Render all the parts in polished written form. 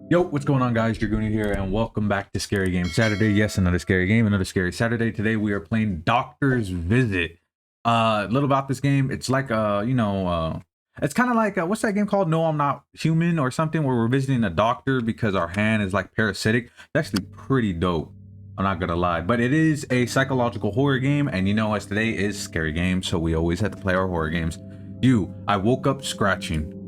Yo, what's going on, guys? DraAGoony here, and welcome back to Scary Game Saturday. Yes, another scary game, another scary Saturday. Today we are playing Doctor's Visit. A little about this game. It's like it's kind of like what's that game called? No, I'm Not Human or something, where we're visiting a doctor because our hand is like parasitic. It's actually pretty dope. I'm not gonna lie, but it is a psychological horror game, and as today is scary game, so we always have to play our horror games. I woke up scratching.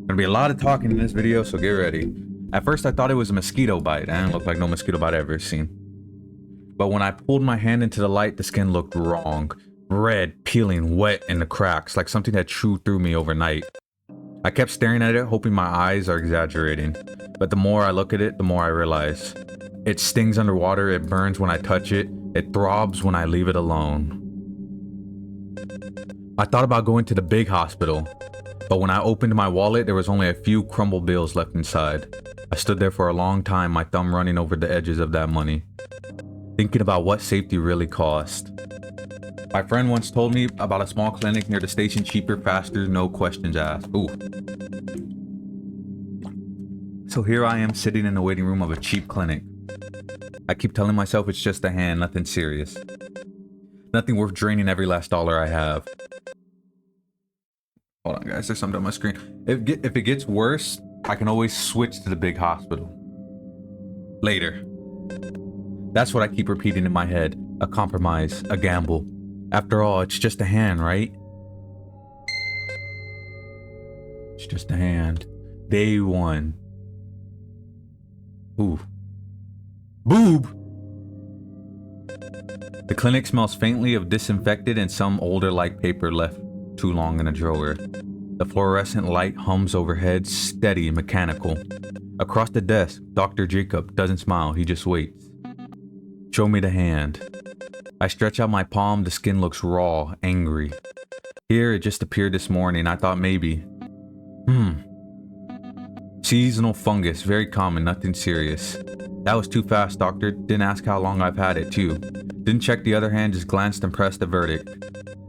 Gonna be a lot of talking in this video, so get ready. At first I thought it was a mosquito bite. It didn't look like no mosquito bite I've ever seen. But when I pulled my hand into the light, the skin looked wrong. Red, peeling, wet in the cracks, like something had chewed through me overnight. I kept staring at it, hoping my eyes are exaggerating. But the more I look at it, the more I realize. It stings underwater, it burns when I touch it, it throbs when I leave it alone. I thought about going to the big hospital. But when I opened my wallet, there was only a few crumbled bills left inside. I stood there for a long time, my thumb running over the edges of that money, thinking about what safety really cost. My friend once told me about a small clinic near the station, cheaper, faster, no questions asked. Ooh. So here I am sitting in the waiting room of a cheap clinic. I keep telling myself it's just a hand, nothing serious. Nothing worth draining every last dollar I have. Hold on, guys, there's something on my screen. If it gets worse, I can always switch to the big hospital. Later. That's what I keep repeating in my head. A compromise, a gamble. After all, it's just a hand, right? It's just a hand. Day one. Ooh. Boob! The clinic smells faintly of disinfected and some older-like paper left too long in a drawer. The fluorescent light hums overhead, steady and mechanical. Across the desk, Dr. Jacob doesn't smile, he just waits. Show me the hand. I stretch out my palm, the skin looks raw, angry. Here, it just appeared this morning, I thought maybe. Seasonal fungus, very common, nothing serious. That was too fast, doctor. Didn't ask how long I've had it, too. Didn't check the other hand, just glanced and pressed the verdict.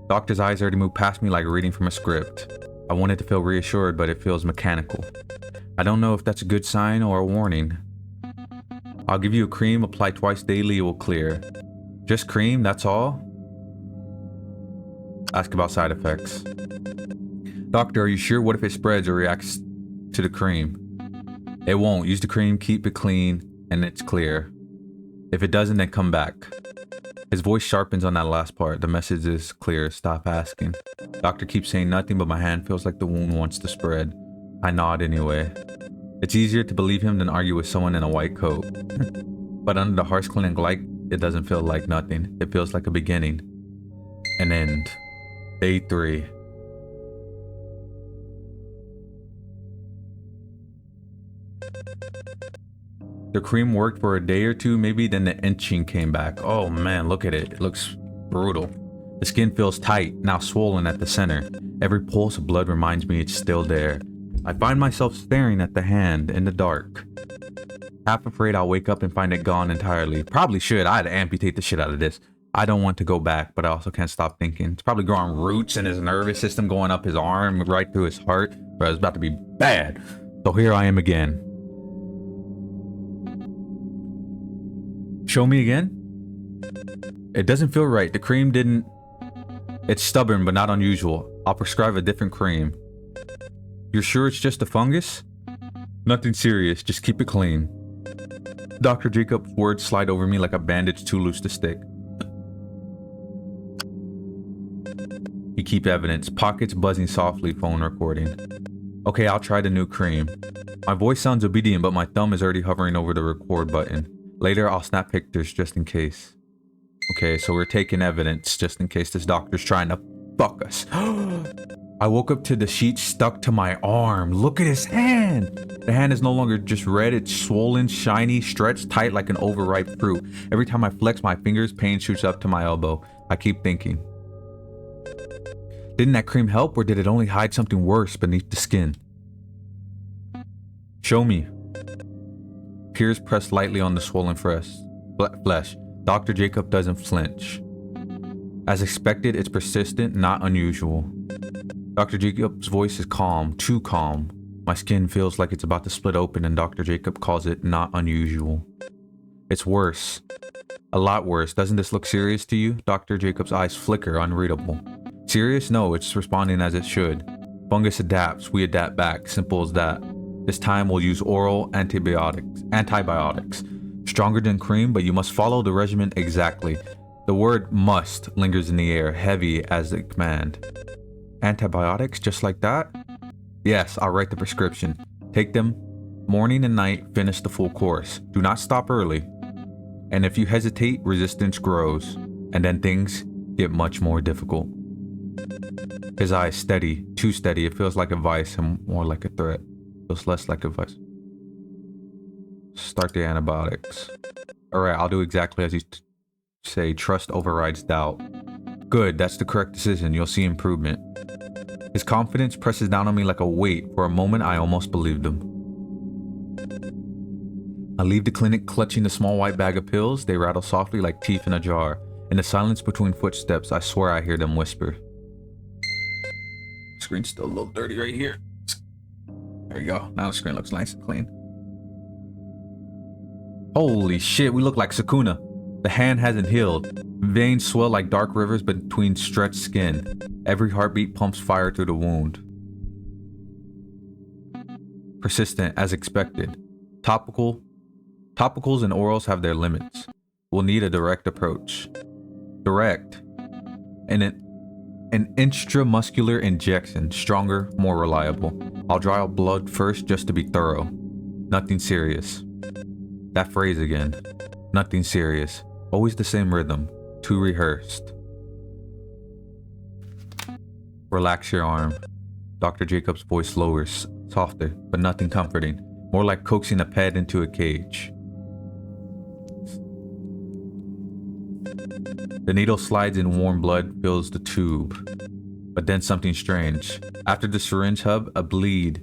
Doctor's eyes already moved past me like reading from a script. I wanted to feel reassured, but it feels mechanical. I don't know if that's a good sign or a warning. I'll give you a cream, apply twice daily, it will clear. Just cream, that's all? Ask about side effects. Doctor, are you sure? What if it spreads or reacts to the cream? It won't. Use the cream, keep it clean, and it's clear. If it doesn't, then come back. His voice sharpens on that last part. The message is clear. Stop asking. Doctor keeps saying nothing, but my hand feels like the wound wants to spread. I nod anyway. It's easier to believe him than argue with someone in a white coat. But under the harsh clinic light, it doesn't feel like nothing. It feels like a beginning. An end. Day 3. The cream worked for a day or two, maybe, then the itching came back. Oh man, look at it. It looks brutal. The skin feels tight, now swollen at the center. Every pulse of blood reminds me it's still there. I find myself staring at the hand in the dark. Half afraid I'll wake up and find it gone entirely. Probably should. I had to amputate the shit out of this. I don't want to go back, but I also can't stop thinking. It's probably growing roots in his nervous system, going up his arm, right through his heart. But it's about to be bad. So here I am again. Show me again? It doesn't feel right. The cream didn't... It's stubborn, but not unusual. I'll prescribe a different cream. You're sure it's just a fungus? Nothing serious. Just keep it clean. Dr. Jacob's words slide over me like a bandage too loose to stick. You keep evidence. Pockets buzzing softly, phone recording. Okay, I'll try the new cream. My voice sounds obedient, but my thumb is already hovering over the record button. Later, I'll snap pictures just in case. Okay, so we're taking evidence just in case this doctor's trying to fuck us. I woke up to the sheet stuck to my arm. Look at his hand. The hand is no longer just red. It's swollen, shiny, stretched tight like an overripe fruit. Every time I flex my fingers, pain shoots up to my elbow. I keep thinking. Didn't that cream help, or did it only hide something worse beneath the skin? Show me. Tears pressed lightly on the swollen flesh. Dr. Jacob doesn't flinch. As expected, it's persistent, not unusual. Dr. Jacob's voice is calm, too calm. My skin feels like it's about to split open and Dr. Jacob calls it not unusual. It's worse. A lot worse. Doesn't this look serious to you? Dr. Jacob's eyes flicker, unreadable. Serious? No, it's responding as it should. Fungus adapts, we adapt back. Simple as that. This time we'll use oral antibiotics. Stronger than cream, but you must follow the regimen exactly. The word must lingers in the air, heavy as a command. Antibiotics, just like that? Yes, I'll write the prescription. Take them morning and night, finish the full course. Do not stop early. And if you hesitate, resistance grows. And then things get much more difficult. His eyes steady, too steady. It feels like a vice and more like a threat. Feels less like a vice. Start the antibiotics. Alright, I'll do exactly as you say. Trust overrides doubt. Good, that's the correct decision. You'll see improvement. His confidence presses down on me like a weight. For a moment, I almost believed him. I leave the clinic clutching the small white bag of pills. They rattle softly like teeth in a jar. In the silence between footsteps, I swear I hear them whisper. Screen's still a little dirty right here. There we go. Now the screen looks nice and clean. Holy shit, we look like Sukuna. The hand hasn't healed. Veins swell like dark rivers between stretched skin. Every heartbeat pumps fire through the wound. Persistent, as expected. Topicals and orals have their limits. We'll need a direct approach. Direct. And an intramuscular injection. Stronger, more reliable. I'll draw out blood first just to be thorough. Nothing serious. That phrase again. Nothing serious. Always the same rhythm. Too rehearsed. Relax your arm. Dr. Jacob's voice lowers, softer, but nothing comforting. More like coaxing a pet into a cage. The needle slides in warm blood, fills the tube. But then something strange. After the syringe hub, a bead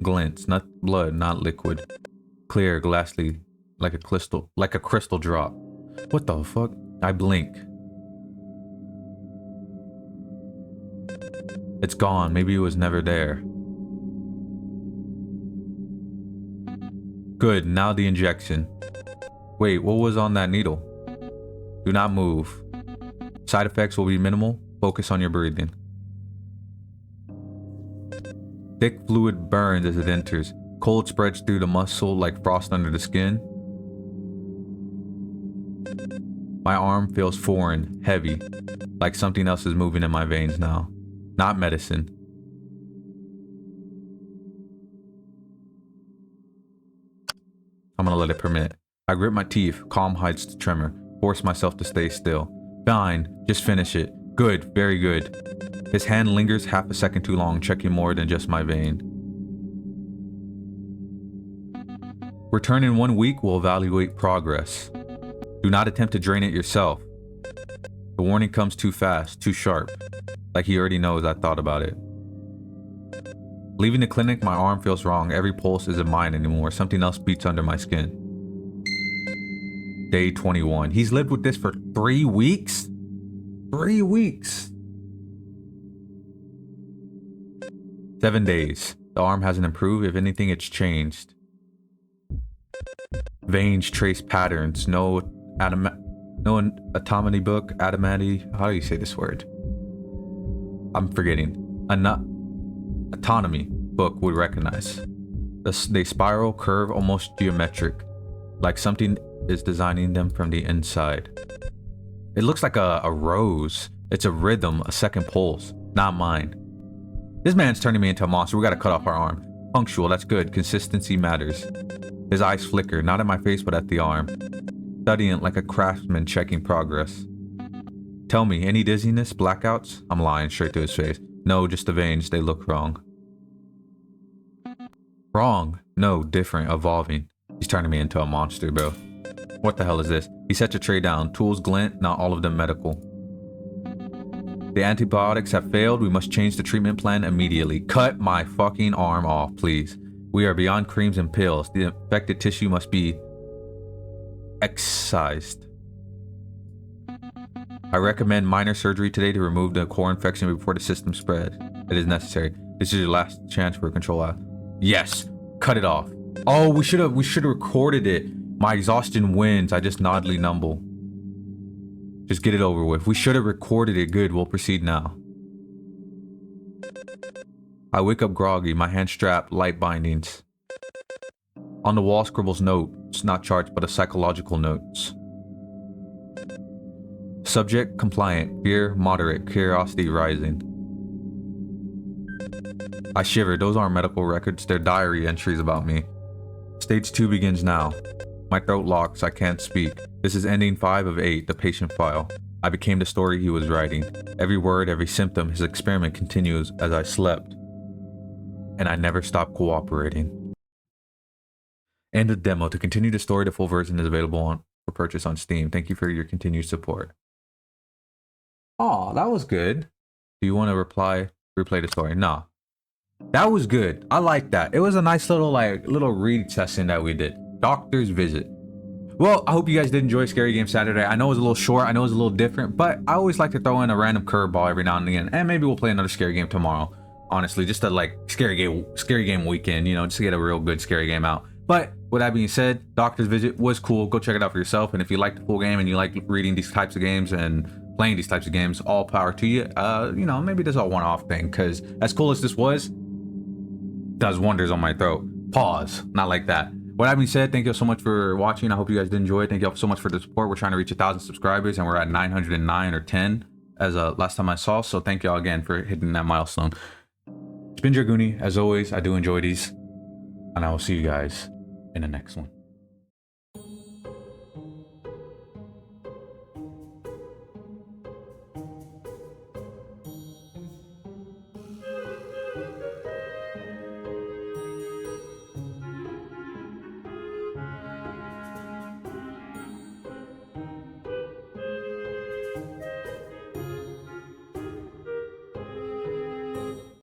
glints. Not blood, not liquid. Clear, glassy, like a crystal drop. What the fuck? I blink. It's gone. Maybe it was never there. Good, now the injection. Wait, what was on that needle? Do not move. Side effects will be minimal. Focus on your breathing. Thick fluid burns as it enters. Cold spreads through the muscle like frost under the skin. My arm feels foreign, heavy, like something else is moving in my veins now. Not medicine. I'm gonna let it permit. I grip my teeth, calm hides the tremor, force myself to stay still. Fine, just finish it. Good, very good. His hand lingers half a second too long, checking more than just my vein. Return in 1 week, we'll evaluate progress. Do not attempt to drain it yourself. The warning comes too fast, too sharp. Like he already knows I thought about it. Leaving the clinic, my arm feels wrong. Every pulse isn't mine anymore. Something else beats under my skin. Day 21. He's lived with this for 3 weeks? 3 weeks. 7 days. The arm hasn't improved. If anything, it's changed. Veins trace patterns. No anatomy book. How do you say this word? I'm forgetting. Autonomy book would recognize. They spiral, curve, almost geometric. Like something is designing them from the inside. It looks like a rose. It's a rhythm, a second pulse. Not mine. This man's turning me into a monster. We gotta cut off our arm. Punctual, that's good. Consistency matters. His eyes flicker, not at my face, but at the arm. Studying it like a craftsman checking progress. Tell me, any dizziness, blackouts? I'm lying straight to his face. No, just the veins, they look wrong. Wrong? No, different, evolving. He's turning me into a monster, bro. What the hell is this? He sets a tray down. Tools glint, not all of them medical. The antibiotics have failed. We must change the treatment plan immediately. Cut my fucking arm off, please. We are beyond creams and pills. The infected tissue must be excised. I recommend minor surgery today to remove the core infection before the system spread. It is necessary. This is your last chance for a control F. Yes. Cut it off. Oh, we should have recorded it. My exhaustion wins. I just noddly numble. Just get it over with. We should have recorded it. Good. We'll proceed now. I wake up groggy, my hand strapped, light bindings. On the wall scribbles notes, not charts, but a psychological notes. Subject compliant, fear moderate, curiosity rising. I shiver. Those aren't medical records, they're diary entries about me. Stage 2 begins now. My throat locks, I can't speak. This is ending 5 of 8, the patient file. I became the story he was writing. Every word, every symptom, his experiment continues as I slept. And I never stopped cooperating. End of demo. To continue the story, the full version is available for purchase on Steam. Thank you for your continued support. Oh, that was good. Do you want to replay the story? No. That was good. I like that. It was a nice little read session that we did. Doctor's visit. Well, I hope you guys did enjoy Scary Game Saturday. I know it was a little short. I know it was a little different, but I always like to throw in a random curveball every now and again. And maybe we'll play another scary game tomorrow. Honestly, just a scary game weekend, you know, just to get a real good scary game out. But with that being said, Doctor's Visit was cool. Go check it out for yourself. And if you like the full game and you like reading these types of games and playing these types of games, all power to you. You know, maybe this is a one-off thing, because as cool as this was, does wonders on my throat. Pause. Not like that. With that being said, thank you so much for watching. I hope you guys did enjoy it. Thank you all so much for the support. We're trying to reach 1,000 subscribers and we're at 909 or 10 as last time I saw. So thank you all again for hitting that milestone. It's been DraAGoony. As always, I do enjoy these, and I will see you guys in the next one.